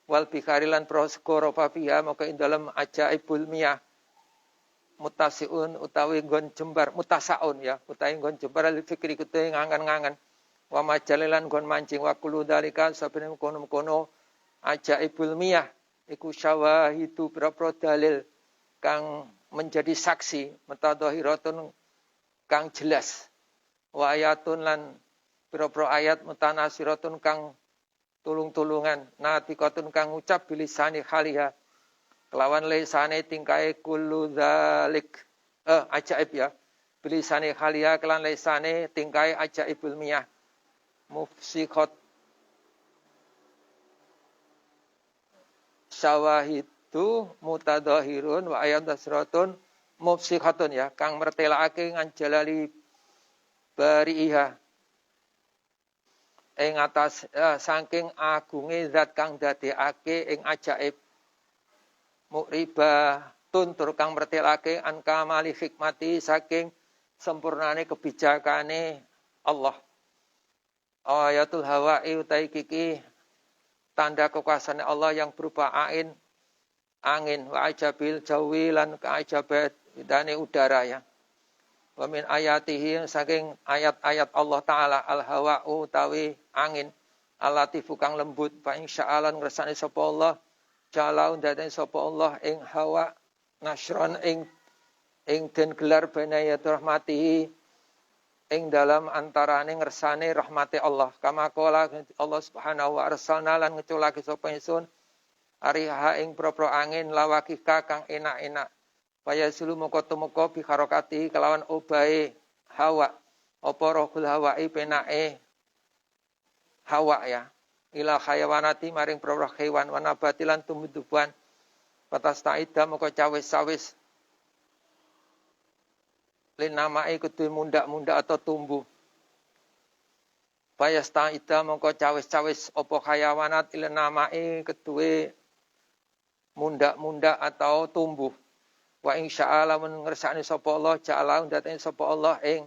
Wal bihari lan pro segara fiha moko ing dalam ajaibul miyah. mutasiun utawi nggon jembar mutasaun ya utawi nggon jembar al fikri kutu ngangan-ngangan wa majalilan nggon mancing wa kullu dalika sabene kono-kono ajaibul miyah iku syawahidu propro dalil kang menjadi saksi mutadhahiratun kang jelas wa ayatun lan propro ayat mutanasiratun kang tulung-tulungan natiqatun kang ngucap bilisani khaliha kelawan lisane tingkae kullu dzalik ajaib ya bilisani khaliha kelan lisane tingkae ajaibul miyah mufsikhat syawahidu mutadahirun wa ayat dasratun mufsikhatun ya kang mertelake nganjalali bariiha ing atas saking agunge zat kang dadekake ing ajaib mukriba tuntur kang mertelake an kamali hikmati saking sempurnane kebijakane Allah ayatul hawa'i utai kiki tanda kekuasaan Allah yang berupa angin wa ajabil jawi lan keajabat dane udara ya wa min ayatihi saking ayat-ayat Allah taala al hawa'u utawi angin alatifu kang lembut fa insyaallah ngersane sapa Allah jalaun dadi sapa Allah ing hawa nasron ing den gelar benayat rahmatihi ing dalam antarane ngersane rahmati Allah kama qala Allah subhanahu wa arsalna lan ngeculake sapa ingsun ariha ing propro angin lawakika kang enak-enak Faya sulu moko tumeka bi harokati kelawan obahe hawa apa rohul hawai penake hawa ya ila hayawanati maring propro hewan wa nabatilan tumbuh-tumbuhan patastaida moko cawis-cawis linamai kudu mundak-mundak atau tumbuh. Payasta ida mongko cawis-cawis opo hayawanat linamai kedue mundak-mundak atau tumbuh. Wa insyaallah men ngersakne sapa Allah ja'ala ndaten sapa Allah ing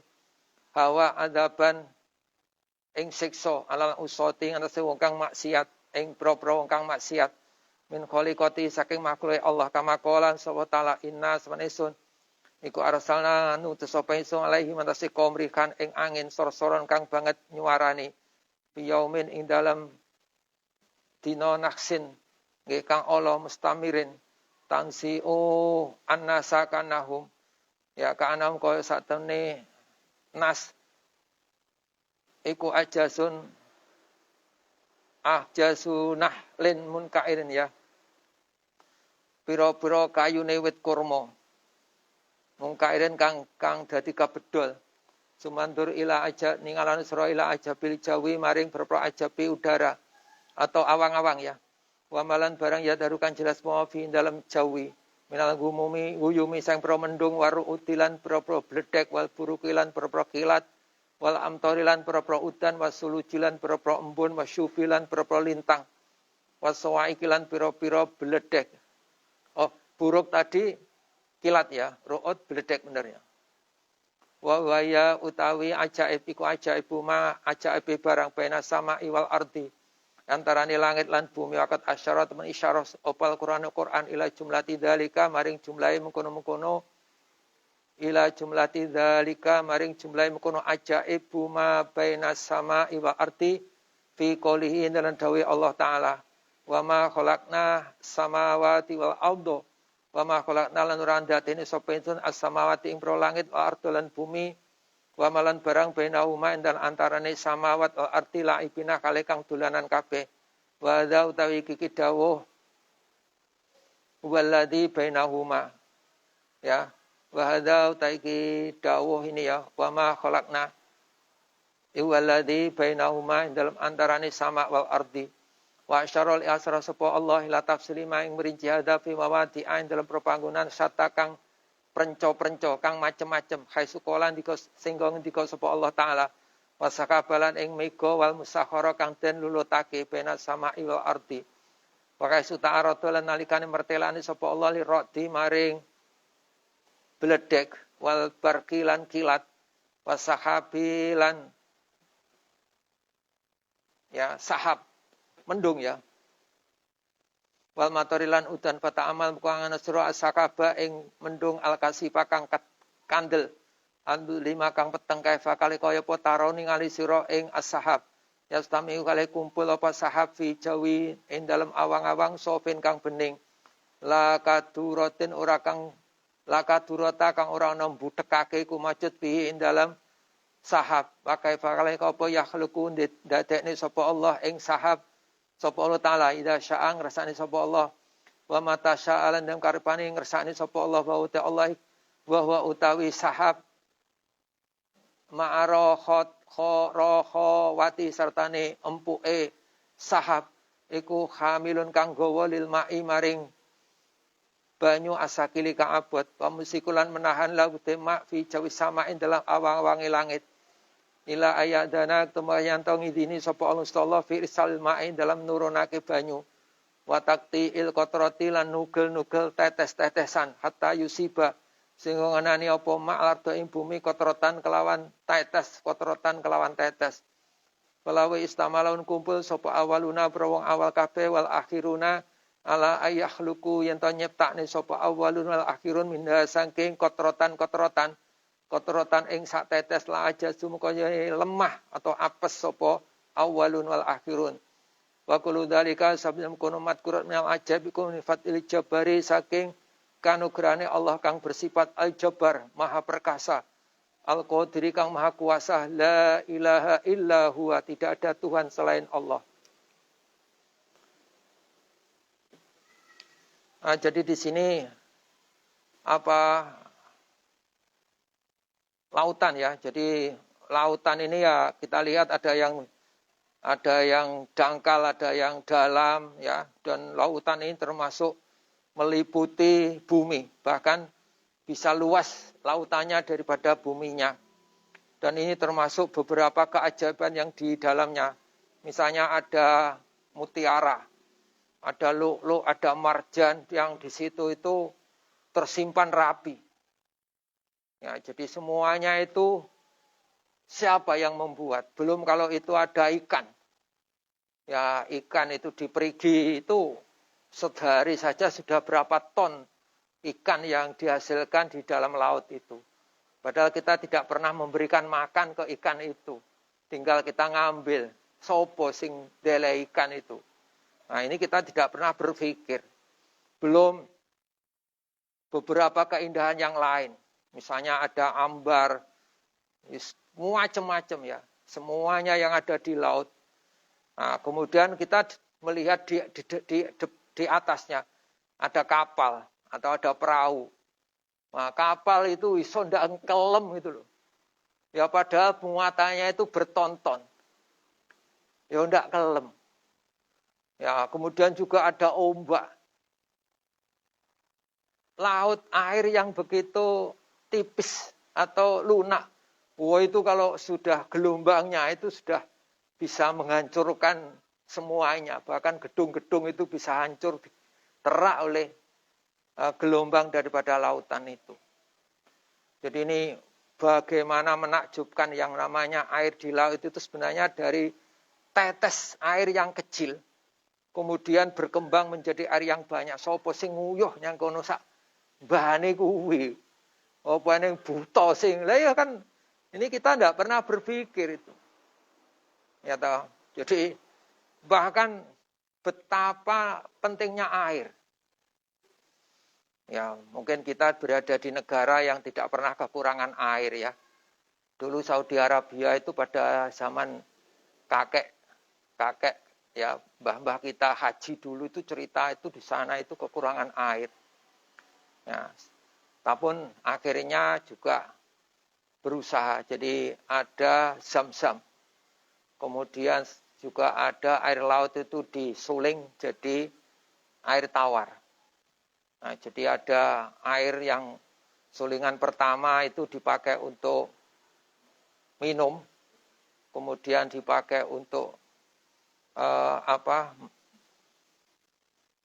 hawa adaban ing siksa alal usati ngatasi wong kang maksiat ing pro-pro wong kang maksiat min khaliqati saking makhluk Allah kama qala sapa taala inna samanesun iku arsalna nutus sapa ingsun alaihi matase komrikan ing angin sor-soron kang banget nyuarani biyaumin ing dalam dina naksin nggih kang ala mustamirin tansiu annasa kanahum ya kanam koyo satene nas iku ajasunah lin munkairin ya pira-pira kayune wit kurma mungkairin kang dadi kabedol sumandur ila aja ningalan sira ila ajabil jawi maring berpro ajabi udara atau awang-awang ya wamalan barang ya darukan jelas mafi dalam jawi minal gumumi wuyumi sang pro mendung waru utilan pro bledek wal burukilan pro kilat wal amtorilan pro udan wasulujilan pro embun wasyufilan pro lintang wasawaikilan piro bledek oh buruk tadi kilat ya, ru'ud beledek bener ya. Wa waya utawi ajaib iku ajaibu ma ajaib barang baina sama iwal ardi. Antarane langit lan bumi wakat asyarat men isyarah opal Quran ila jumlati dzalika maring jumlahe mengkono-mengkono ila jumlati dzalika maring jumlahe mengkono ajaibu ma baina sama iwal ardi fi qoulihi dalam dawuh Allah taala. Wa ma khalaqna samawati wal arda wa ma khalaqna lan ora ndatene sapa ingsun as-samawati ing pro langit wa ardh lan bumi wa malan barang bainahuma dan antarane samawat wa arti laibina kale kang dolanan kabeh wa dza utawi iki dawuh walladzi bainahuma ya wa hadza utawi iki dawuh ini ya wa ma khalaqna walladzi bainahuma dalam antarane sama wal ardi wa syarul asra sapa Allah la tafsili ing merinci hadafi mawadi'ain dalam perpanggonan sata kang prenco-prenco kang macem-macem hai sukolan singgo ngendika sapa Allah taala wasakabalan ing mega wal musakhara kang den lulutake bena sama'i wal ardi wa kaisu ta'aradu lan nalikane mertelane sapa Allah li radi maring bledek wal barkilan kilat wasahabilan ya sahab mendung ya Wal matorilan udan fata amal kuangan sira asakaba ing mendung alkasifa kang kandel. Alhamdulillah kang peteng kaifa kali kaya apa taroni ngali sira ing as-sahab. Yastami kali kumpul apa sahab fi jawi ing dalam awang-awang sofin kang bening. La kaduratin ora kang la kadurata kang ora ana mbutekake ku macut bi ing dalam sahab. Wa kaifa kali apa yakhluqu ndadekne sapa Allah ing sahab. Sapa Allah Ta'ala idza syaa ngrasani sapa Allah wa mata sya'alan dan karepane ngrasani sapa Allah wa uta Allah wa huwa utawi sahab ma'arokhat wati sertane empuke sahab iku hamilun kang gawa lil ma'i maring banyu asakili kang abot pamusikulan menahan lahu tema fi jawi samain dalam awang-awangi langit ila ayadana temayan tong idini sapa Allah fi irsal ma'in dalam nurunake banyu wa taqtiil qatrati lan nugel-nugel tetes-tetesan hatta yusiba sehingga nganani apa ma'ardo ing bumi kotrotan kelawan tetes kotrotan kelawan tetes walawi istamalaun kumpul sapa awaluna wong awal kabeh wal akhiruna ala ayakhluqu yen to nyiptakne sapa awalun wal akhirun minha saking kotrotan ing sak tetes la aja sumukaya lemah atau apes sapa awalun wal akhirun wa kullu dzalika sabdam kono madkurat minal ajab iku nifatil jabari saking kanugrahane Allah kang bersifat al-jabbar maha perkasa al-qadiri kang maha kuasa la ilaha illa huwa tidak ada Tuhan selain Allah. Jadi di sini lautan ya. Jadi lautan ini ya kita lihat ada yang dangkal, ada yang dalam ya. Dan lautan ini termasuk meliputi bumi, bahkan bisa luas lautannya daripada buminya. Dan ini termasuk beberapa keajaiban yang di dalamnya. Misalnya ada mutiara, ada lu'lu', ada marjan yang di situ itu tersimpan rapi. Ya, jadi semuanya itu siapa yang membuat? Belum kalau itu ada ikan. Ya, ikan itu di perigi itu sehari saja sudah berapa ton ikan yang dihasilkan di dalam laut itu. Padahal kita tidak pernah memberikan makan ke ikan itu. Tinggal kita ngambil. Sopo sing dele ikan itu. Nah, ini kita tidak pernah berpikir. Belum beberapa keindahan yang lain. Misalnya ada ambar, macam-macam ya. Semuanya yang ada di laut. Nah, kemudian kita melihat di atasnya ada kapal atau ada perahu. Nah, kapal itu iso ndak kelem gitu loh. Ya padahal muatannya itu bertonton. Ya ndak kelem. Ya, kemudian juga ada ombak. Laut air yang begitu tipis atau lunak. Wah, itu kalau sudah gelombangnya itu sudah bisa menghancurkan semuanya. Bahkan gedung-gedung itu bisa hancur, terak oleh gelombang daripada lautan itu. Jadi ini bagaimana menakjubkan yang namanya air di laut itu sebenarnya dari tetes air yang kecil. Kemudian berkembang menjadi air yang banyak. Sopo sing nguyuh nyang kono sak bahane kuwi. Apa ning buta sing. Lah ya kan ini kita tidak pernah berpikir itu. Ya toh. Jadi bahkan betapa pentingnya air. Ya, mungkin kita berada di negara yang tidak pernah kekurangan air ya. Dulu Saudi Arabia itu pada zaman kakek ya, mbah-mbah kita haji dulu itu cerita itu di sana itu kekurangan air. Ya, tapi akhirnya juga berusaha. Jadi ada zam-zam. Kemudian juga ada air laut itu disuling jadi air tawar. Nah, jadi ada air yang sulingan pertama itu dipakai untuk minum. Kemudian dipakai untuk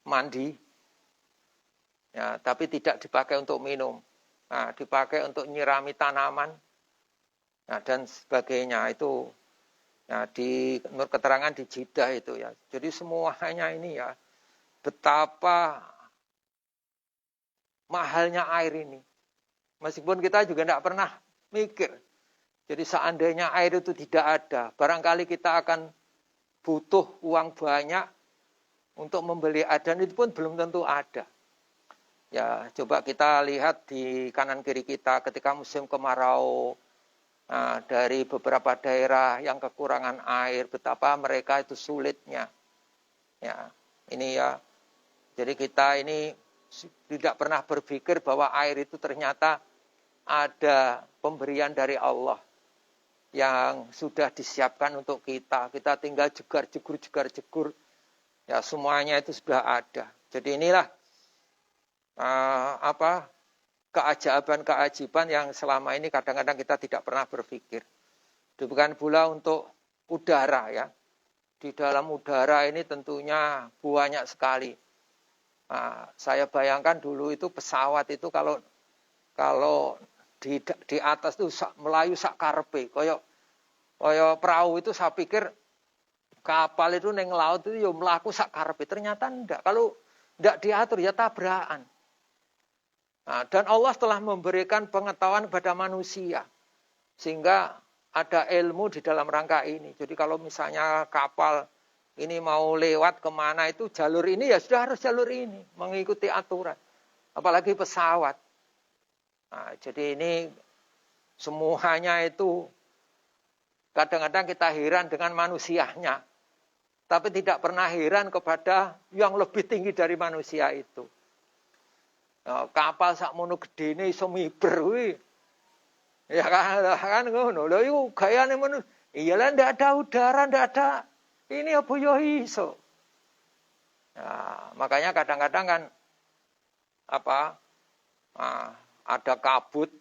mandi. Ya, tapi tidak dipakai untuk minum. Nah, dipakai untuk nyirami tanaman. Nah, dan sebagainya itu ya, di menurut keterangan di Jeddah itu ya. Jadi semuanya ini ya betapa mahalnya air ini. Meskipun kita juga tidak pernah mikir. Jadi seandainya air itu tidak ada, barangkali kita akan butuh uang banyak untuk membeli air, dan itu pun belum tentu ada. Ya, coba kita lihat di kanan kiri kita ketika musim kemarau, dari beberapa daerah yang kekurangan air, betapa mereka itu sulitnya. Ya, ini ya. Jadi kita ini tidak pernah berpikir bahwa air itu ternyata ada pemberian dari Allah yang sudah disiapkan untuk kita. Kita tinggal jegur. Ya, semuanya itu sudah ada. Jadi inilah keajaiban yang selama ini kadang-kadang kita tidak pernah berpikir. Demikian pula untuk udara ya. Di dalam udara ini tentunya banyak sekali. Saya bayangkan dulu itu pesawat itu kalau di atas itu melayu sak karepe, koyo perahu itu saya pikir kapal itu neng laut itu ya melaku sak karepe, ternyata enggak. Kalau enggak diatur ya tabrakan. Dan Allah telah memberikan pengetahuan kepada manusia sehingga ada ilmu di dalam rangka ini. Jadi kalau misalnya kapal ini mau lewat kemana itu jalur ini ya sudah harus jalur ini mengikuti aturan. Apalagi pesawat. Jadi ini semuanya itu kadang-kadang kita heran dengan manusianya. Tapi tidak pernah heran kepada yang lebih tinggi dari manusia itu. Kapal sakmono gedene iso miber kuwi. Ya kan ngono. Lho iku gayane manusia. Iyalah ndak ada udara, ndak ada ini apa yo iso. Makanya kadang-kadang kan ada kabut,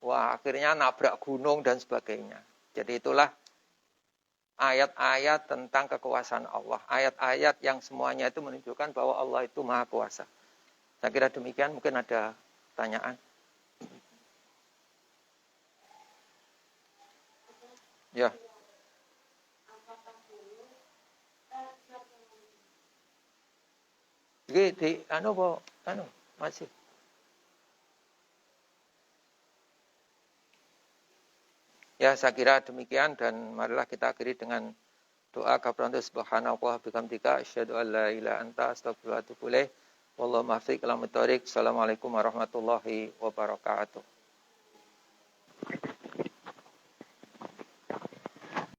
akhirnya nabrak gunung dan sebagainya. Jadi itulah ayat-ayat tentang kekuasaan Allah. Ayat-ayat yang semuanya itu menunjukkan bahwa Allah itu Maha Kuasa. Saya kira demikian, mungkin ada pertanyaan. Ya. Jadi, masih. Ya, saya kira demikian dan marilah kita akhiri dengan doa kafarantu subhanahu wa bihamdika asyhadu an la ilaha anta astaghfiruka wa atubu ilaik. Wallahu muwaffiq ila thoriq. Assalamualaikum warahmatullahi wabarakatuh.